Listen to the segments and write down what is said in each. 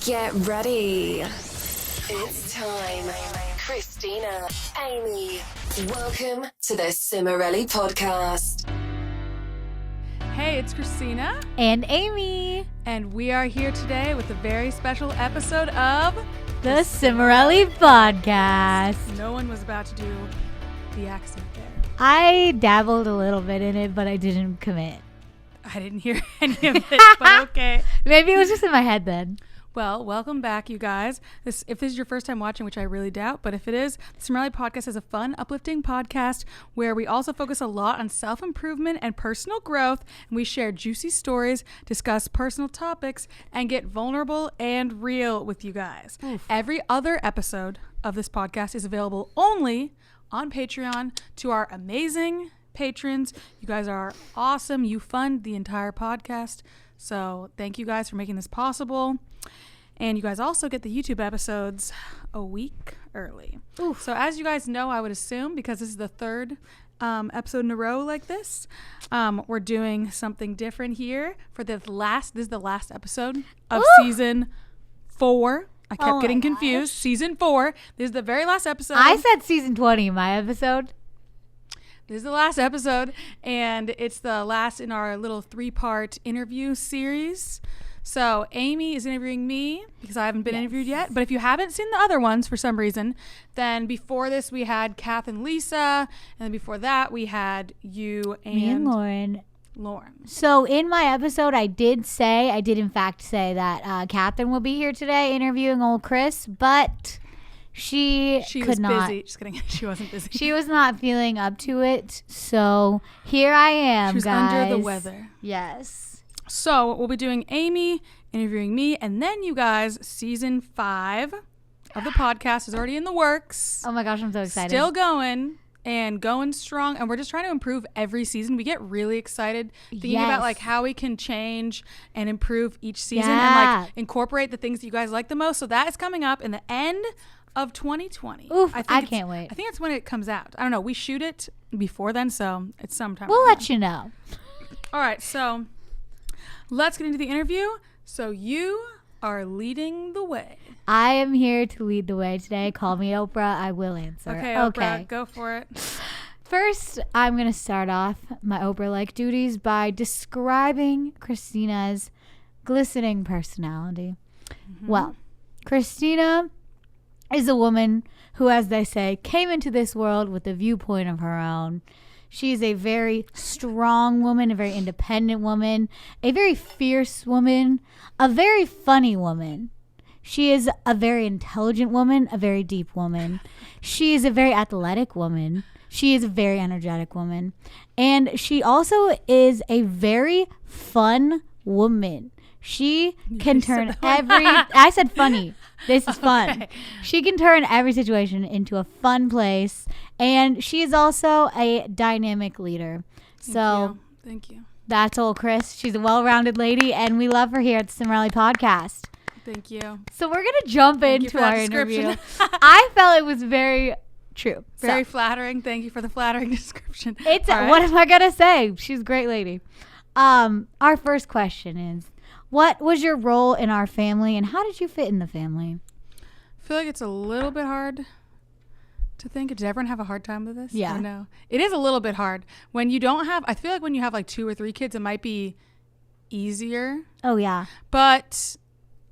Get ready. It's time. Christina, Amy, welcome to the Cimarelli podcast. Hey, it's Christina. And Amy. And we are here today with a very special episode of The Cimarelli podcast. No one was about to do the accent there. I dabbled a little bit in it, but I didn't commit. I didn't hear any of it, but okay. Maybe it was just in my head then. Well, welcome back, you guys. If this is your first time watching, which I really doubt, but if it is, the Cimarelli podcast is a fun, uplifting podcast where we also focus a lot on self-improvement and personal growth, and we share juicy stories, discuss personal topics, and get vulnerable and real with you guys. Oof. Every other episode of this podcast is available only on Patreon to our amazing patrons. You guys are awesome. You fund the entire podcast. So thank you guys for making this possible. And you guys also get the YouTube episodes a week early. Oof. So as you guys know, I would assume, because this is the third episode in a row like this, we're doing something different here for this is the last episode of season 4. I kept getting confused. Season 4. This is the very last episode. I said season 20 in my episode. This is the last episode, and it's the last in our little 3-part interview series. So Amy is interviewing me because I haven't been interviewed yet. But if you haven't seen the other ones for some reason, then before this we had Kath and Lisa, and then before that we had you and me and Lauren. So in my episode, I did in fact say that Catherine will be here today interviewing old Chris, but she could not. Busy. Just kidding. She wasn't busy. She was not feeling up to it. So here I am, She was guys. under the weather. Yes. So we'll be doing Amy interviewing me, and then you guys, season 5 of the podcast is already in the works. Oh my gosh, I'm so excited. Still going and going strong, and we're just trying to improve every season. We get really excited thinking about like how we can change and improve each season and like incorporate the things that you guys like the most. So that is coming up in the end of 2020. Oof, I can't wait. I think that's when it comes out. I don't know. We shoot it before then, so it's sometime. We'll let you know. All right, so let's get into the interview. So you are leading the way. I am here to lead the way today. Call me Oprah. I will answer. Okay, Oprah, go for it. First, I'm going to start off my Oprah-like duties by describing Christina's glistening personality. Mm-hmm. Well, Christina is a woman who, as they say, came into this world with a viewpoint of her own. She is a very strong woman, a very independent woman, a very fierce woman, a very funny woman. She is a very intelligent woman, a very deep woman. She is a very athletic woman. She is a very energetic woman. And she also is a very fun woman. She can turn I said funny. This is fun. Okay. She can turn every situation into a fun place. And she is also a dynamic leader. Thank you. That's old Chris. She's a well-rounded lady, and we love her here at the Cimarelli podcast. Thank you. So we're going to jump into our interview. I felt it was very true. Very flattering. Thank you for the flattering description. What am I going to say? She's a great lady. Our first question is, what was your role in our family, and how did you fit in the family? I feel like it's a little bit hard to think. Did everyone have a hard time with this? Yeah. No. It is a little bit hard. When you don't have, I feel like when you have like 2 or 3 kids, it might be easier. Oh, yeah. But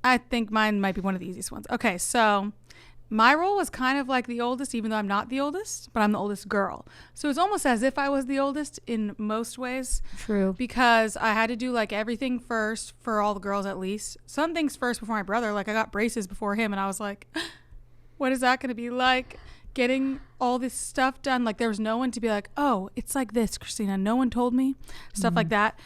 I think mine might be one of the easiest ones. Okay, so my role was kind of like the oldest, even though I'm not the oldest, but I'm the oldest girl. So it's almost as if I was the oldest in most ways. True. Because I had to do like everything first for all the girls at least. Some things first before my brother. Like I got braces before him, and I was like, what is that going to be like? Getting all this stuff done. Like there was no one to be like, oh, it's like this, Christina. No one told me. Stuff like that.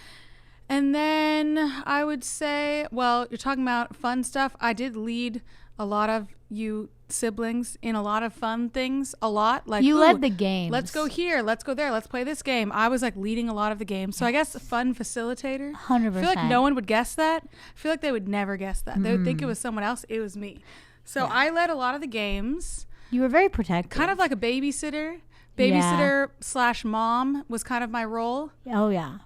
And then I would say, well, you're talking about fun stuff. I did lead a lot of you siblings in a lot of fun things a lot. Like you led the games. Let's go here. Let's go there. Let's play this game. I was like leading a lot of the games. So I guess a fun facilitator. 100%. I feel like no one would guess that. I feel like they would never guess that. They would think it was someone else. It was me. So I led a lot of the games. You were very protective. Kind of like a babysitter. Babysitter / mom was kind of my role. Oh, yeah.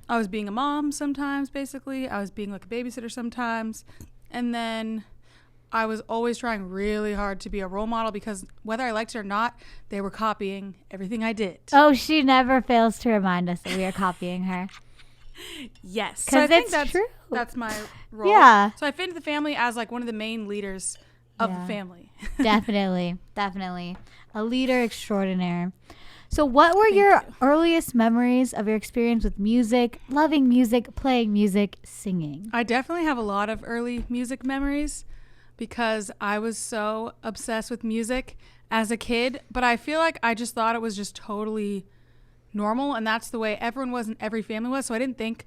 I was being a mom sometimes, basically. I was being like a babysitter sometimes. And then I was always trying really hard to be a role model because whether I liked it or not, they were copying everything I did. Oh, she never fails to remind us that we are copying her. Yes. Because that's true. That's my role. Yeah. So I fit into the family as like one of the main leaders of the family. Definitely. A leader extraordinaire. So what were your earliest memories of your experience with music, loving music, playing music, singing? I definitely have a lot of early music memories because I was so obsessed with music as a kid, but I feel like I just thought it was just totally normal, and that's the way everyone was and every family was. So I didn't think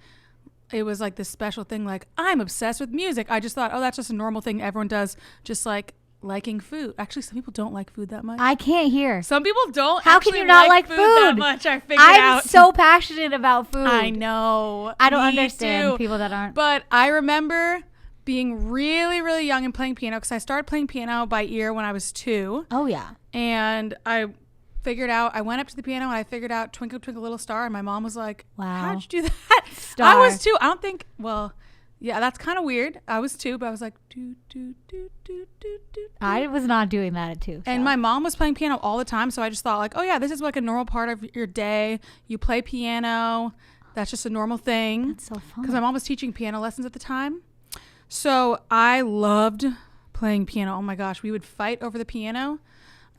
it was like this special thing like I'm obsessed with music. I just thought, oh, that's just a normal thing everyone does, just like liking food. Actually, some people don't like food that much. I can't hear. Some people don't. How can you not like food that much? I figured I'm out. so passionate about food. I know. I don't Me understand too. people that aren't. But I remember being really, really young and playing piano because I started playing piano by ear when I was 2. Oh, yeah. And I went up to the piano and I figured out Twinkle, Twinkle, Little Star. And my mom was like, Wow. How'd you do that? Star. I was 2. I don't think, well, yeah, that's kind of weird. I was 2, but I was like, do, do, do, do, do, do. I was not doing that at 2. And my mom was playing piano all the time. So I just thought like, oh yeah, this is like a normal part of your day. You play piano. That's just a normal thing. That's so fun. Because my mom was teaching piano lessons at the time. So I loved playing piano. Oh my gosh. We would fight over the piano.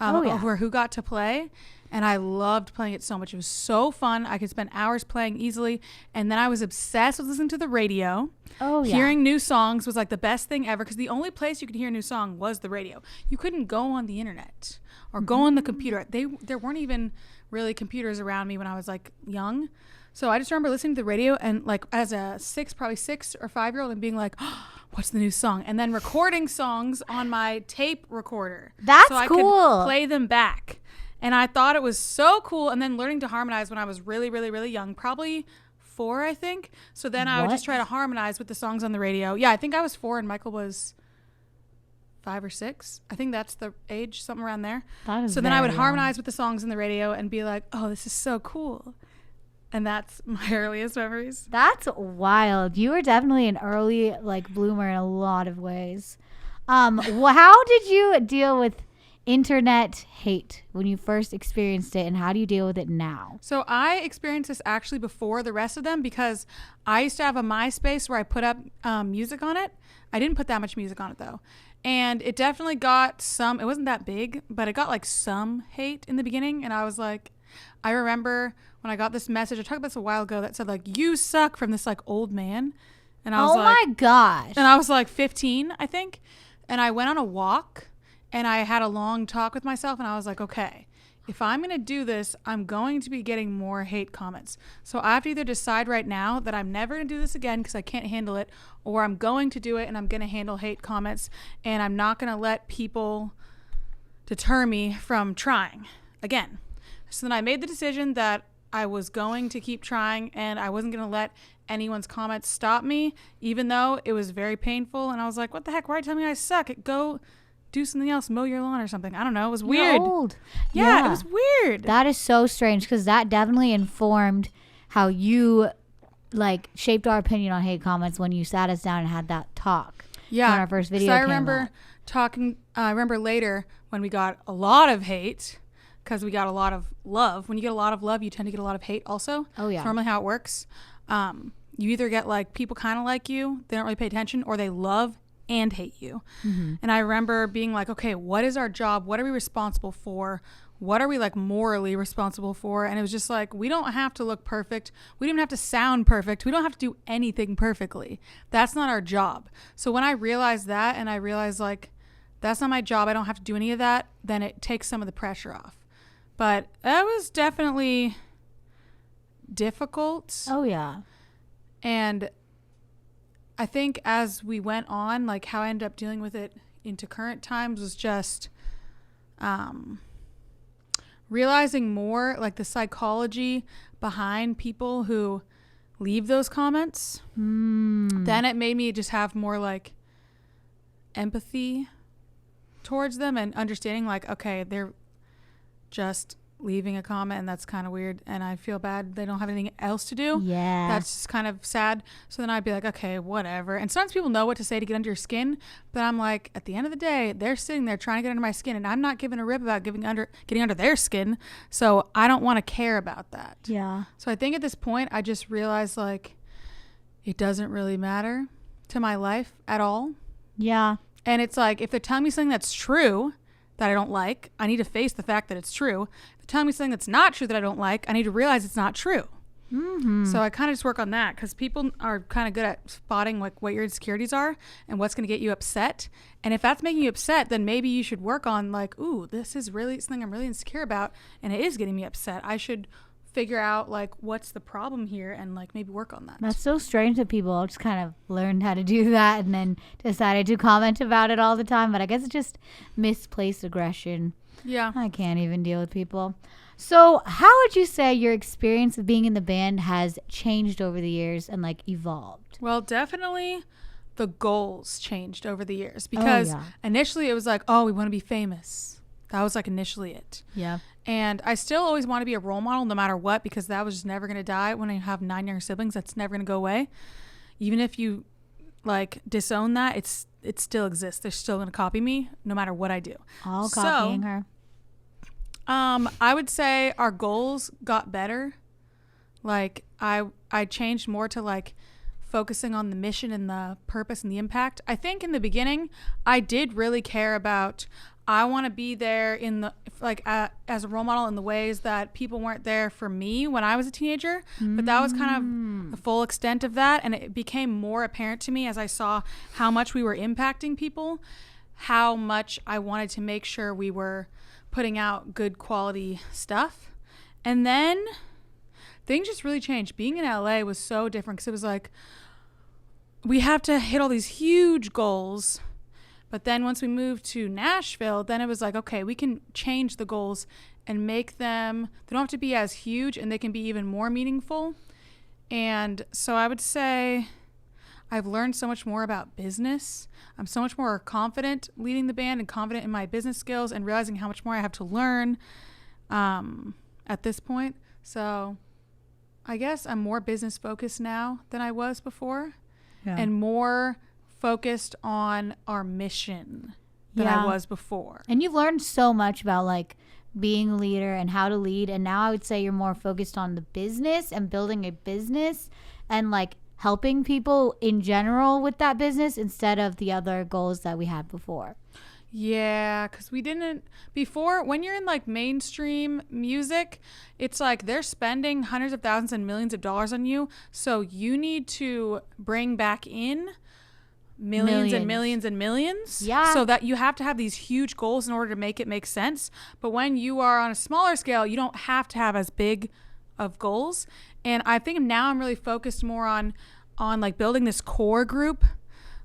Over who got to play. And I loved playing it so much. It was so fun. I could spend hours playing easily. And then I was obsessed with listening to the radio. Oh, yeah. Hearing new songs was like the best thing ever because the only place you could hear a new song was the radio. You couldn't go on the internet or go on the computer. There weren't even really computers around me when I was like young. So I just remember listening to the radio and like as a 6 or 5-year-old and being like, oh, what's the new song? And then recording songs on my tape recorder. That's so I cool. could play them back. And I thought it was so cool. And then learning to harmonize when I was really, really, really young, probably 4, I think. So then I would just try to harmonize with the songs on the radio. Yeah, I think I was 4 and Michael was 5 or 6. I think that's the age, something around there. So then I would harmonize with the songs on the radio and be like, oh, this is so cool. And that's my earliest memories. That's wild. You were definitely an early like bloomer in a lot of ways. How did you deal with internet hate when you first experienced it, and how do you deal with it now? So I experienced this actually before the rest of them because I used to have a MySpace where I put up music on it. I didn't put that much music on it though. And it definitely got some, it wasn't that big, but it got like some hate in the beginning. And I was like, I remember when I got this message, I talked about this a while ago, that said like, you suck, from this like old man. And I was my gosh. And I was like 15, I think. And I went on a walk and I had a long talk with myself and I was like, okay, if I'm going to do this, I'm going to be getting more hate comments. So I have to either decide right now that I'm never going to do this again because I can't handle it, or I'm going to do it and I'm going to handle hate comments and I'm not going to let people deter me from trying again. So then I made the decision that I was going to keep trying and I wasn't going to let anyone's comments stop me, even though it was very painful. And I was like, what the heck? Why are you telling me I suck? Go do something else, mow your lawn or something. I don't know. It was weird. You're old. Yeah, it was weird. That is so strange because that definitely informed how you like shaped our opinion on hate comments when you sat us down and had that talk. Yeah. When our first video I came remember out. talking, I remember later when we got a lot of hate, because we got a lot of love. When you get a lot of love, you tend to get a lot of hate also. Oh, yeah. It's normally how it works. You either get like people kind of like you, they don't really pay attention, or they love and hate you. Mm-hmm. And I remember being like, okay, what is our job? What are we responsible for? What are we like morally responsible for? And it was just like, we don't have to look perfect. We don't even have to sound perfect. We don't have to do anything perfectly. That's not our job. So when I realized that, and I realized like, that's not my job, I don't have to do any of that, then it takes some of the pressure off. But that was definitely difficult. Oh, yeah. And I think as we went on, like how I ended up dealing with it into current times was just realizing more like the psychology behind people who leave those comments. Then it made me just have more like empathy towards them and understanding like, okay, they're just leaving a comment, and that's kind of weird, and I feel bad they don't have anything else to do. Yeah. That's just kind of sad. So then I'd be like, okay, whatever. And sometimes people know what to say to get under your skin, but I'm like, at the end of the day, they're sitting there trying to get under my skin, and I'm not giving a rip about getting under their skin, so I don't want to care about that. Yeah. So I think at this point, I just realized, like, it doesn't really matter to my life at all. Yeah. And it's like, if they're telling me something that's true that I don't like, I need to face the fact that it's true. If they're telling me something that's not true that I don't like, I need to realize it's not true. Mm-hmm. So I kind of just work on that, because people are kind of good at spotting like what your insecurities are and what's going to get you upset. And if that's making you upset, then maybe you should work on like, ooh, this is really something I'm really insecure about, and it is getting me upset. I should figure out like what's the problem here and like maybe work on that. That's so strange that people just kind of learned how to do that and then decided to comment about it all the time. But I guess it's just misplaced aggression. Yeah. I can't even deal with people. So how would you say your experience of being in the band has changed over the years and like evolved? Well, definitely the goals changed over the years, because initially it was like, oh, we want to be famous. That was like initially it. Yeah. And I still always want to be a role model no matter what, because that was just never going to die. When I have 9 younger siblings, that's never going to go away. Even if you like disown that, it still exists. They're still going to copy me no matter what I do. All copying her. I would say our goals got better. Like I changed more to like focusing on the mission and the purpose and the impact. I think in the beginning, I did really care about, I want to be there in the, like, as a role model in the ways that people weren't there for me when I was a teenager. But that was kind of the full extent of that. And it became more apparent to me as I saw how much we were impacting people, how much I wanted to make sure we were putting out good quality stuff. And then things just really changed. Being in LA was so different, because it was like, we have to hit all these huge goals. But then once we moved to Nashville, then it was like, okay, we can change the goals and make them, they don't have to be as huge, and they can be even more meaningful. And so I would say I've learned so much more about business. I'm so much more confident leading the band and confident in my business skills, and realizing how much more I have to learn at this point. So I guess I'm more business focused now than I was before. Yeah. And more focused on our mission than I was before. And you've learned so much about like being a leader and how to lead. And now I would say you're more focused on the business and building a business and like helping people in general with that business instead of the other goals that we had before. Yeah, because we didn't before. When you're in like mainstream music, it's like they're spending hundreds of thousands and millions of dollars on you, so you need to bring back in millions and millions and millions. Yeah. So that you have to have these huge goals in order to make it make sense. But when you are on a smaller scale, you don't have to have as big of goals. And I think now I'm really focused more on like building this core group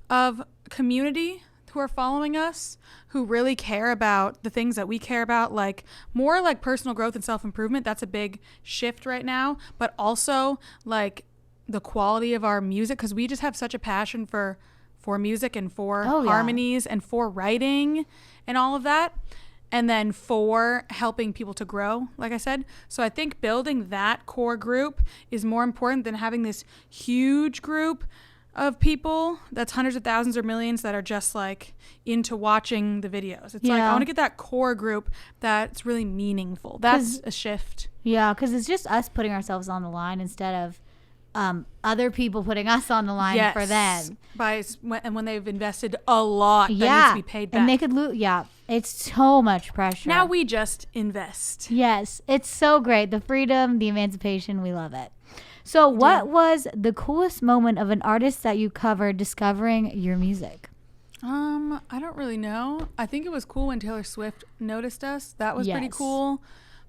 of community who are following us, who really care about the things that we care about, like more like personal growth and self-improvement. That's a big shift right now, but also like the quality of our music, because we just have such a passion for music and for harmonies and for writing and all of that, and then for helping people to grow, like I said. So I think building that core group is more important than having this huge group of people that's hundreds of thousands or millions that are just like into watching the videos. It's like, I want to get that core group that's really meaningful. That's a shift. Yeah, because it's just us putting ourselves on the line instead of other people putting us on the line for them. When they've invested a lot that needs to be paid back. And they could lose. Yeah, it's so much pressure. Now we just invest. Yes, it's so great. The freedom, the emancipation, we love it. So what was the coolest moment of an artist that you covered discovering your music? I don't really know. I think it was cool when Taylor Swift noticed us. That was pretty cool.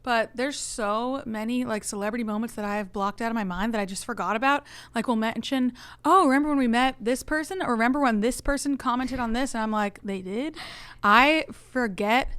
But there's so many like celebrity moments that I have blocked out of my mind that I just forgot about. Like we'll mention, oh, remember when we met this person? Or remember when this person commented on this? And I'm like, they did? I forget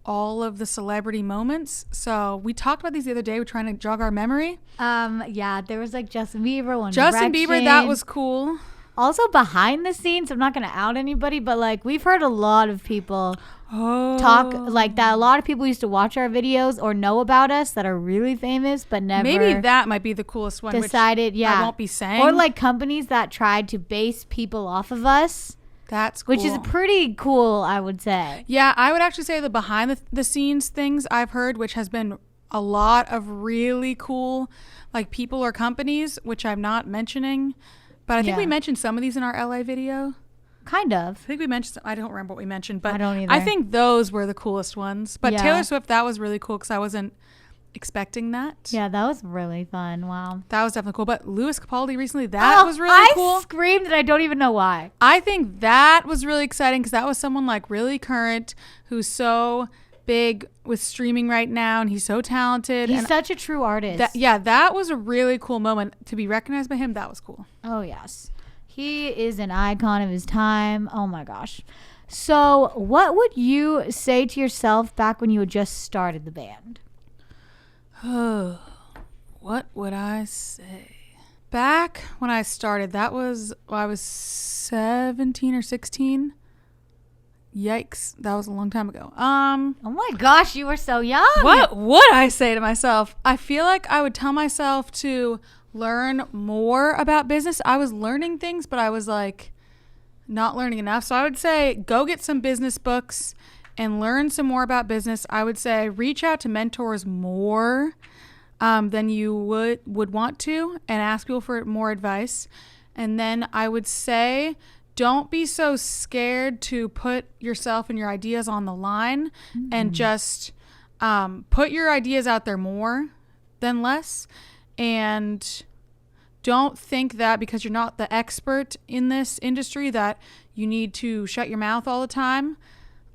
all of the celebrity moments. So we talked about these the other day. We're trying to jog our memory. Yeah, there was like Justin Bieber, Justin Bieber, that was cool. Also behind the scenes, I'm not going to out anybody, but like we've heard a lot of people talk like that. A lot of people used to watch our videos or know about us that are really famous, but never. Maybe that might be the coolest one. Decided, which yeah. I won't be saying. Or like companies that tried to base people off of us. That's cool. Which is pretty cool, I would say. Yeah, I would actually say the behind the scenes things I've heard, which has been a lot of really cool like people or companies, which I'm not mentioning. But I think we mentioned some of these in our LA video. Kind of. I think we mentioned some, I don't remember what we mentioned, but I don't either. I think those were the coolest ones. But Taylor Swift, that was really cool because I wasn't expecting that. Yeah, that was really fun. Wow. That was definitely cool. But Louis Capaldi recently, that was really cool. I screamed and I don't even know why. I think that was really exciting because that was someone like really current who's so big with streaming right now, and he's so talented. He's such a true artist. That was a really cool moment to be recognized by him. That was cool. Oh yes, he is an icon of his time. Oh my gosh. So what would you say to yourself back when you had just started the band? What would I say? Back when I started, I was 17 or 16. Yikes, that was a long time ago. Oh my gosh, you were so young. What would I say to myself? I feel like I would tell myself to learn more about business. I was learning things, but I was like not learning enough. So I would say go get some business books and learn some more about business. I would say reach out to mentors more than you would want to, and ask people for more advice. And then I would say don't be so scared to put yourself and your ideas on the line, and just put your ideas out there more than less. And don't think that because you're not the expert in this industry that you need to shut your mouth all the time.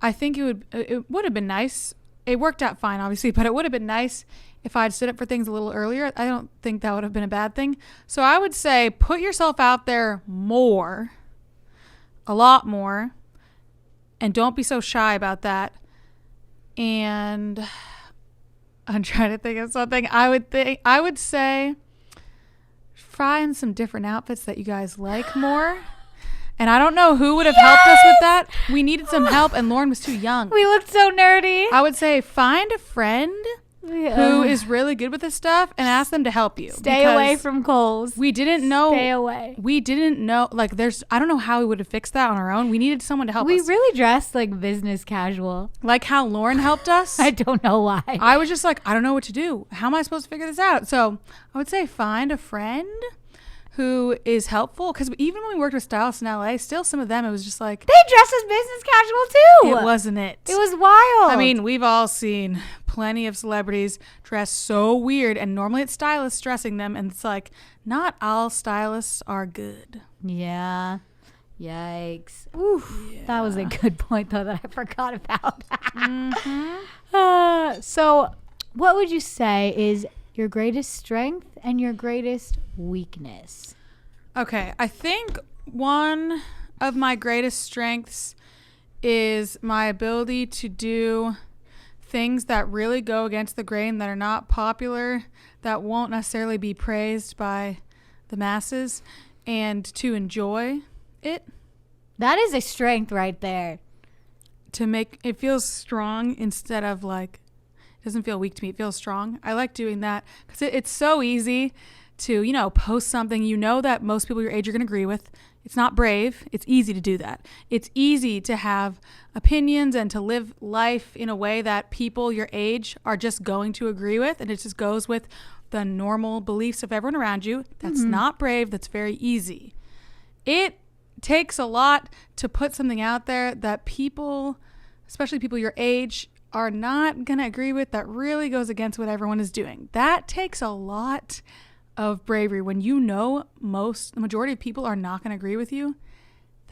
I think it would have been nice. It worked out fine, obviously, but it would have been nice if I'd stood up for things a little earlier. I don't think that would have been a bad thing. So I would say put yourself out there more. A lot more, and don't be so shy about that. And I'm trying to think of something. I would say find some different outfits that you guys like more. And I don't know who would have helped us with that. We needed some help, and Lauren was too young. We looked so nerdy. I would say find a friend who is really good with this stuff and ask them to help you. Stay away from Kohl's. We didn't know. Stay away. We didn't know. Like, I don't know how we would have fixed that on our own. We needed someone to help us. We really dressed like business casual. Like how Lauren helped us. I don't know why. I was just like, I don't know what to do. How am I supposed to figure this out? So I would say find a friend who is helpful, because even when we worked with stylists in LA, still some of them, it was just like, they dressed as business casual too. It wasn't it. It was wild. I mean, we've all seen plenty of celebrities dress so weird, and normally it's stylists dressing them, and it's like, not all stylists are good. Yeah. Yikes. Oof. Yeah. That was a good point though that I forgot about. So what would you say is your greatest strength and your greatest weakness? Okay, I think one of my greatest strengths is my ability to do things that really go against the grain, that are not popular, that won't necessarily be praised by the masses, and to enjoy it. That is a strength right there. To make it feels strong instead of like, doesn't feel weak to me. It feels strong. I like doing that because it's so easy to, post something that most people your age are going to agree with. It's not brave. It's easy to do that. It's easy to have opinions and to live life in a way that people your age are just going to agree with. And it just goes with the normal beliefs of everyone around you. That's not brave. That's very easy. It takes a lot to put something out there that people, especially people your age, are not going to agree with, that really goes against what everyone is doing. That takes a lot of bravery when the majority of people are not going to agree with you.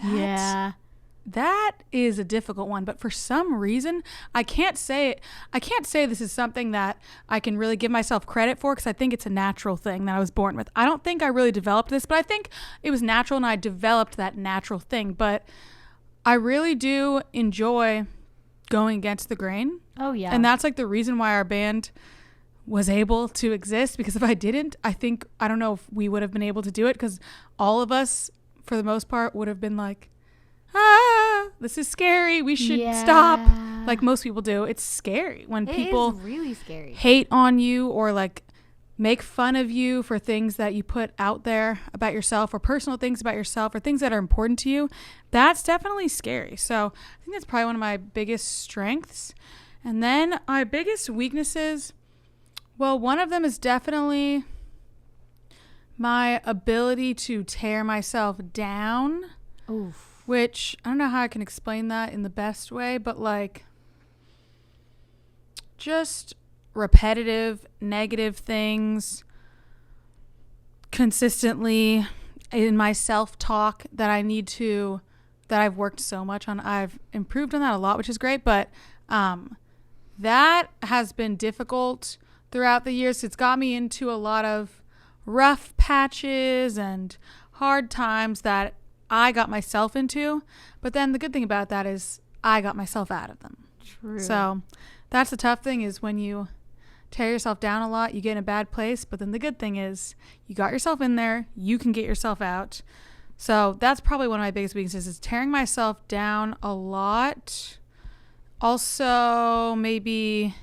That is a difficult one, but for some reason, I can't say this is something that I can really give myself credit for, because I think it's a natural thing that I was born with. I don't think I really developed this, but I think it was natural and I developed that natural thing. But I really do enjoy going against the grain. Oh yeah. And that's like the reason why our band was able to exist, because if I didn't, I don't know if we would have been able to do it, because all of us for the most part, would have been like, this is scary. We should stop. Like most people do. It's scary when people is really scary. Hate on you or like make fun of you for things that you put out there about yourself or personal things about yourself or things that are important to you. That's definitely scary. So I think that's probably one of my biggest strengths. And then my biggest weaknesses, well, one of them is definitely my ability to tear myself down. Oof. Which I don't know how I can explain that in the best way, but like just repetitive negative things consistently in my self-talk that I've worked so much on. I've improved on that a lot, which is great, but that has been difficult throughout the years. It's got me into a lot of rough patches and hard times that I got myself into, but then the good thing about that is I got myself out of them. True. So that's the tough thing, is when you tear yourself down a lot, you get in a bad place, but then the good thing is you got yourself in there, you can get yourself out. So that's probably one of my biggest weaknesses, is tearing myself down a lot. Also, maybe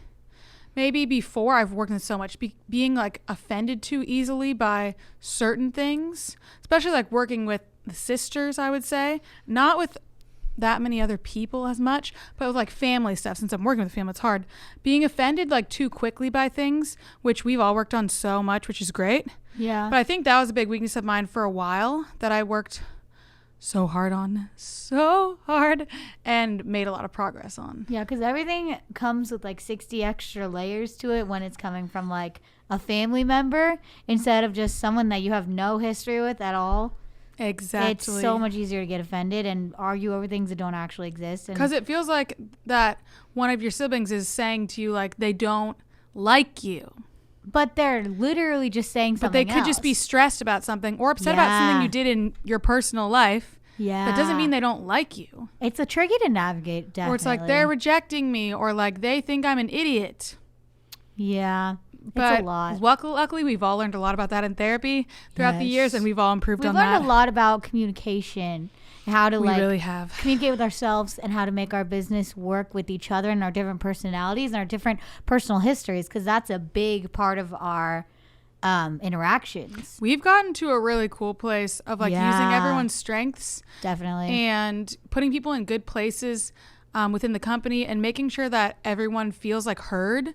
before I've worked in so much, being like offended too easily by certain things, especially like working with the sisters, I would say, not with that many other people as much, but with like family stuff. Since I'm working with family, it's hard being offended like too quickly by things, which we've all worked on so much, which is great. Yeah. But I think that was a big weakness of mine for a while that I worked so hard and made a lot of progress on. Yeah, because everything comes with like 60 extra layers to it when it's coming from like a family member instead of just someone that you have no history with at all. Exactly. It's so much easier to get offended and argue over things that don't actually exist. Because it feels like that one of your siblings is saying to you like they don't like you. But they're literally just saying something But they could just be stressed about something or upset about something you did in your personal life. Yeah. That doesn't mean they don't like you. It's a tricky to navigate, definitely. Or it's like they're rejecting me, or like they think I'm an idiot. Yeah. But it's a lot. Luckily, we've all learned a lot about that in therapy throughout the years, and we've all improved on that. We've learned a lot about communication, how to really have communicate with ourselves, and how to make our business work with each other and our different personalities and our different personal histories, because that's a big part of our interactions. We've gotten to a really cool place of like using everyone's strengths, definitely, and putting people in good places within the company and making sure that everyone feels like heard.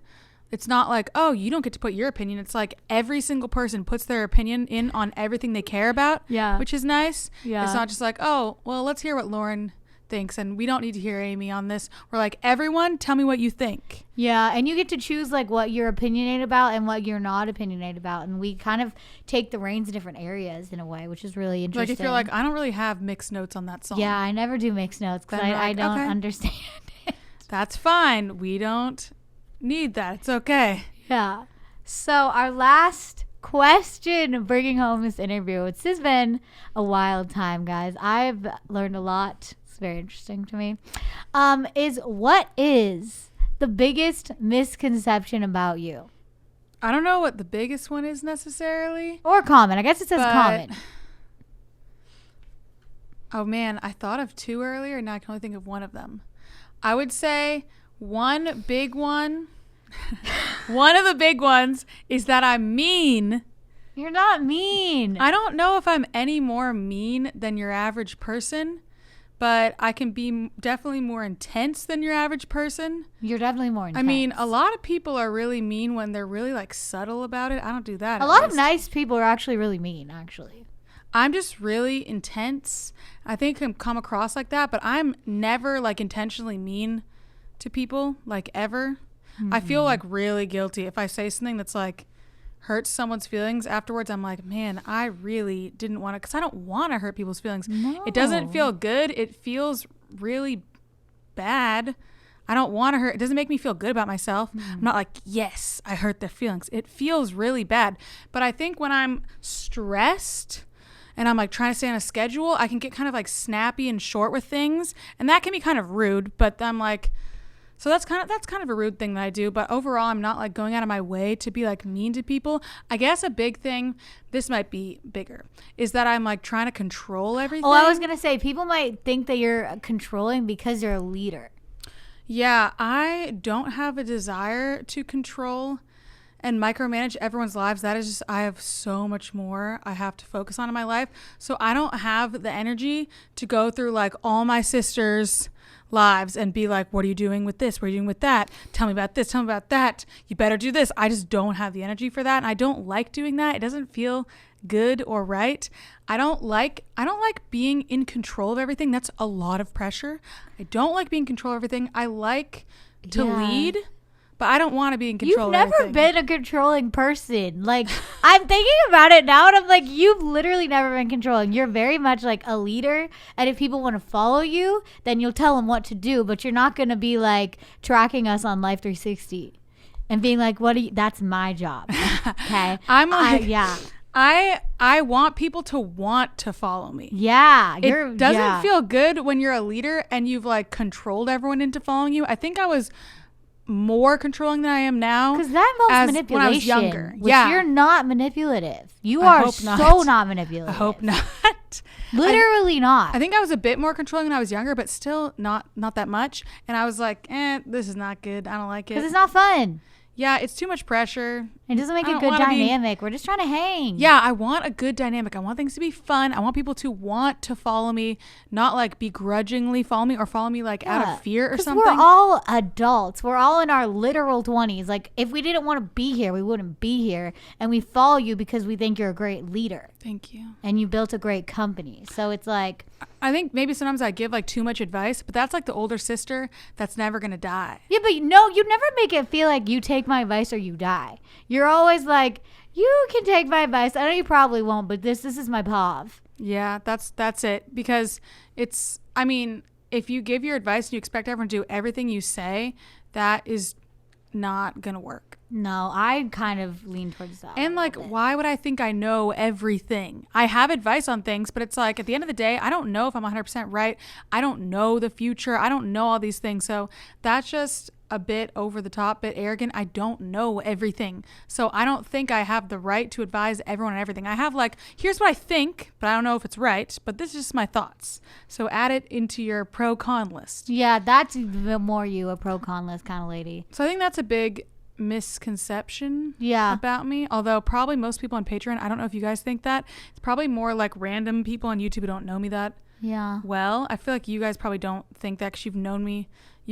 It's not like, oh, you don't get to put your opinion. It's like every single person puts their opinion in on everything they care about, which is nice. Yeah. It's not just like, oh, well, let's hear what Lauren thinks, and we don't need to hear Amy on this. We're like, everyone, tell me what you think. Yeah, and you get to choose like what you're opinionated about and what you're not opinionated about, and we kind of take the reins in different areas in a way, which is really interesting. Like if you're like, I don't really have mixed notes on that song. Yeah, I never do mixed notes because I don't understand it. That's fine. We don't need that. It's okay. Yeah. So our last question, bringing home this interview. This has been a wild time, guys. I've learned a lot. It's very interesting to me. What is the biggest misconception about you? I don't know what the biggest one is necessarily. Or common. I guess it says common. Oh man, I thought of two earlier and now I can only think of one of them. I would say one big one. One of the big ones is that I'm mean. You're not mean. I don't know if I'm any more mean than your average person, but I can be definitely more intense than your average person. You're definitely more intense. I mean, a lot of people are really mean when they're really like subtle about it. I don't do that. A lot of nice people are actually really mean, actually. I'm just really intense. I think I can come across like that, but I'm never like intentionally mean to people, like ever. Mm-hmm. I feel like really guilty if I say something that's like hurts someone's feelings. Afterwards, I'm like, man, I really didn't want to, because I don't want to hurt people's feelings. No. It doesn't feel good. It feels really bad. I don't want to hurt. It doesn't make me feel good about myself. I'm not like, yes, I hurt their feelings. It feels really bad. But I think when I'm stressed and I'm like trying to stay on a schedule, I can get kind of like snappy and short with things. And that can be kind of rude. But I'm like, So that's kind of a rude thing that I do, but overall I'm not like going out of my way to be like mean to people. I guess a big thing, this might be bigger, is that I'm like trying to control everything. Oh, I was going to say, people might think that you're controlling because you're a leader. Yeah, I don't have a desire to control and micromanage everyone's lives. That is just, I have so much more I have to focus on in my life. So I don't have the energy to go through like all my sisters' lives and be like, what are you doing with this? What are you doing with that? Tell me about this. Tell me about that. You better do this. I just don't have the energy for that. And I don't like doing that. It doesn't feel good or right. I don't like being in control of everything. That's a lot of pressure. I don't like being in control of everything. I like to lead, but I don't want to be in control of everything. You've never been a controlling person. Like, I'm thinking about it now, and I'm like, you've literally never been controlling. You're very much like a leader, and if people want to follow you, then you'll tell them what to do, but you're not going to be like tracking us on Life 360 and being like, that's my job. Okay? I want people to want to follow me. Yeah. It doesn't feel good when you're a leader and you've like controlled everyone into following you. I think I was more controlling than I am now. Because that involves manipulation. When I was younger. Which you're not manipulative. You are so not manipulative. I hope not. Literally not. I think I was a bit more controlling when I was younger, but still not that much. And I was like, this is not good. I don't like it. Because it's not fun. Yeah, it's too much pressure. It doesn't make a good dynamic. We're just trying to hang. Yeah, I want a good dynamic. I want things to be fun. I want people to want to follow me, not like begrudgingly follow me or follow me like out of fear or something. We're all adults. We're all in our literal 20s. Like, if we didn't want to be here, we wouldn't be here. And we follow you because we think you're a great leader. Thank you. And you built a great company. So it's like, I think maybe sometimes I give like too much advice, but that's like the older sister that's never going to die. Yeah, but no, you never make it feel like you take my advice or you die. You're always like, you can take my advice. I know you probably won't, but this is my POV. Yeah, that's it. Because it's, I mean, if you give your advice and you expect everyone to do everything you say, that is not going to work. No, I kind of lean towards that. And like, why would I think I know everything? I have advice on things, but it's like at the end of the day, I don't know if I'm 100% right. I don't know the future. I don't know all these things. So that's just a bit over the top, bit arrogant. I don't know everything. So I don't think I have the right to advise everyone on everything. I have like, here's what I think, but I don't know if it's right, but this is just my thoughts. So add it into your pro-con list. Yeah, that's more you, a pro-con list kind of lady. So I think that's a big misconception about me, although probably most people on Patreon, I don't know if you guys think that, it's probably more like random people on YouTube who don't know me that well. I feel like you guys probably don't think that because you've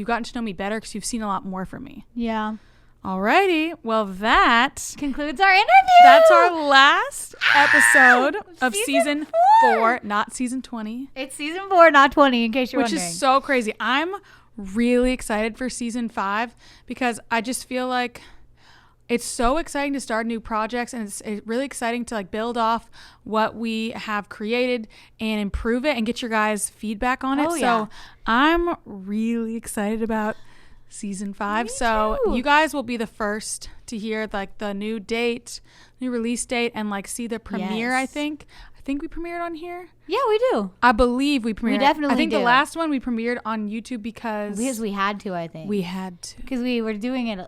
gotten to know me better because you've seen a lot more from me. Yeah. Alrighty, well that concludes our interview. That's our last episode of season 4, not season 20. It's season 4, not 20, in case you're wondering. Which is so crazy. I'm really excited for season 5 because I just feel like it's so exciting to start new projects, and it's really exciting to like build off what we have created and improve it and get your guys' feedback on it. So I'm really excited about season 5. So you guys will be the first to hear like the new release date and like see the premiere. I think we premiered on here. Yeah, we do. I believe we premiered. We definitely I think do. The last one we premiered on YouTube because we had to, I think. We had to. Because we were doing it.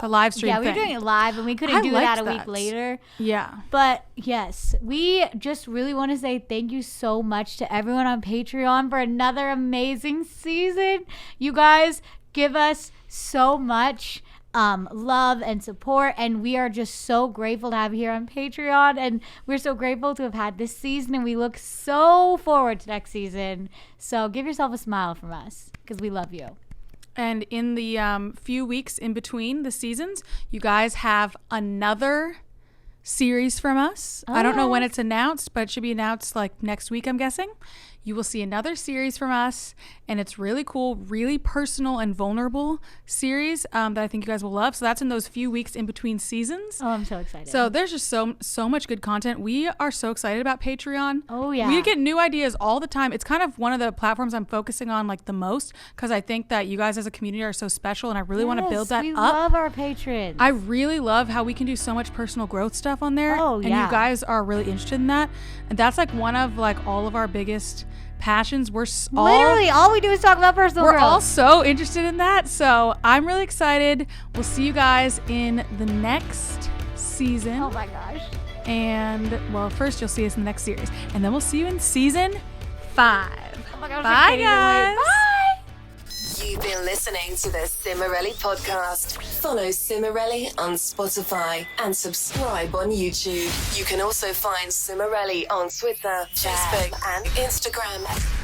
The live stream thing. Yeah, we were doing it live and we couldn't do that a week later. Yeah. But yes, we just really want to say thank you so much to everyone on Patreon for another amazing season. You guys give us so much love and support, and we are just so grateful to have you here on Patreon, and we're so grateful to have had this season, and we look so forward to next season. So give yourself a smile from us because we love you. And in the few weeks in between the seasons, you guys have another series from us. I don't know when it's announced, but it should be announced like next week, I'm guessing. You will see another series from us, and it's really cool, really personal and vulnerable series that I think you guys will love. So that's in those few weeks in between seasons. Oh, I'm so excited. So there's just so much good content. We are so excited about Patreon. Oh, yeah. We get new ideas all the time. It's kind of one of the platforms I'm focusing on like the most because I think that you guys as a community are so special, and I really want to build that up. We love our patrons. I really love how we can do so much personal growth stuff on there. Oh, yeah. And you guys are really interested in that. And that's like one of like all of our biggest passions. Literally, all we do is talk about personal growth. We're all so interested in that. So I'm really excited. We'll see you guys in the next season. Oh my gosh. And, well, first you'll see us in the next series. And then we'll see you in season 5. Oh my gosh. Bye, guys. Bye. You've been listening to the Cimarelli podcast. Follow Cimarelli on Spotify and subscribe on YouTube. You can also find Cimarelli on Twitter, Facebook, and Instagram.